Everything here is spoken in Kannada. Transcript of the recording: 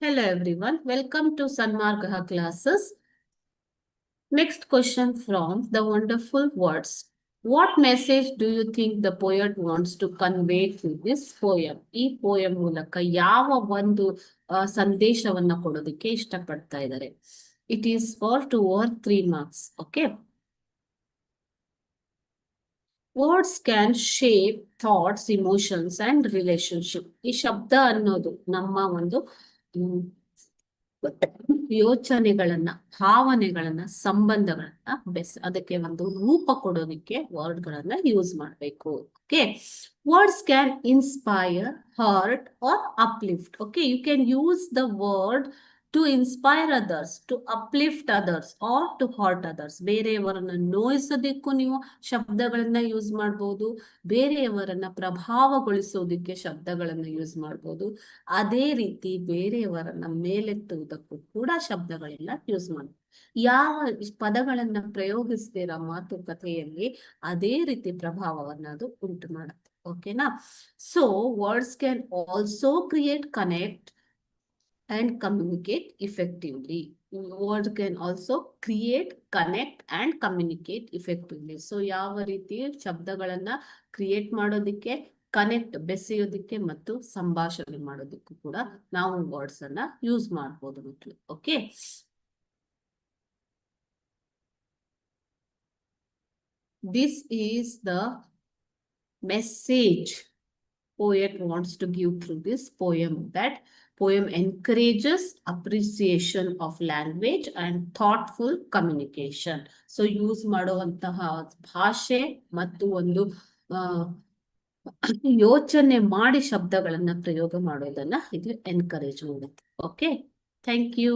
Hello everyone, welcome to Sanmargaha classes. Next question from the wonderful words. What message do you think the poet wants to convey through this poem? ಈ poem ಮೂಲಕ ಯಾವ ಒಂದು ಸಂದೇಶವನ್ನ ಕೊಡೋದಕ್ಕೆ ಇಷ್ಟಪಡ್ತಾ ಇದ್ದಾರೆ. It is for 2 or 3 marks. Okay. Words can shape thoughts, emotions and relationship. ಈ ಶಬ್ದ ಅನ್ನೋದು ನಮ್ಮ ಒಂದು ಯೋಚನೆಗಳನ್ನ, ಭಾವನೆಗಳನ್ನ, ಸಂಬಂಧಗಳನ್ನ ಅದಕ್ಕೆ ಒಂದು ರೂಪ ಕೊಡೋದಕ್ಕೆ ವರ್ಡ್ಗಳನ್ನ ಯೂಸ್ ಮಾಡಬೇಕು. Okay, words can inspire, hurt or uplift. Okay, you can use the word to inspire others, to uplift others or to hurt others. ಬೇರೆಯವರನ್ನ ನೋಯಿಸೋದಕ್ಕೂ ನೀವು ಶಬ್ದಗಳನ್ನ ಯೂಸ್ ಮಾಡಬಹುದು, ಬೇರೆಯವರನ್ನ ಪ್ರಭಾವಗೊಳಿಸೋದಕ್ಕೆ ಶಬ್ದಗಳನ್ನ ಯೂಸ್ ಮಾಡಬಹುದು. ಅದೇ ರೀತಿ ಬೇರೆಯವರನ್ನ ಮೇಲೆತ್ತುವುದಕ್ಕೂ ಕೂಡ ಶಬ್ದಗಳೆಲ್ಲ ಯೂಸ್ ಮಾಡಬಹುದು. ಯಾವ ಪದಗಳನ್ನ ಪ್ರಯೋಗಿಸ್ತೀರಾ ಮಾತುಕತೆಯಲ್ಲಿ ಅದೇ ರೀತಿ ಪ್ರಭಾವವನ್ನ ಅದು ಉಂಟು ಮಾಡುತ್ತೆ. ಓಕೆನಾ? So words can also create connect and communicate effectively. Word can also create, connect and communicate effectively. So ಯಾವ ರೀತಿ ಶಬ್ದಗಳನ್ನ ಕ್ರಿಯೇಟ್ ಮಾಡೋದಕ್ಕೆ, ಕನೆಕ್ಟ್ ಬೆಸೆಯೋದಕ್ಕೆ ಮತ್ತು ಸಂಭಾಷಣೆ ಮಾಡೋದಕ್ಕೂ ಕೂಡ ನಾವು ವರ್ಡ್ಸ್ ಅನ್ನ ಯೂಸ್ ಮಾಡಬಹುದು ಮಕ್ಕಳು. Okay, this is the message poet wants to give through this poem. That poem encourages appreciation of language and thoughtful communication. So use ಮಾಡುವಂತಹ ಭಾಷೆ ಮತ್ತು ಒಂದು ಯೋಚನೆ ಮಾಡಿ ಶಬ್ದಗಳನ್ನ ಪ್ರಯೋಗ ಮಾಡೋದನ್ನ ಇದು ಎನ್ಕರೇಜ್ ಮಾಡುತ್ತೆ. Okay, thank you.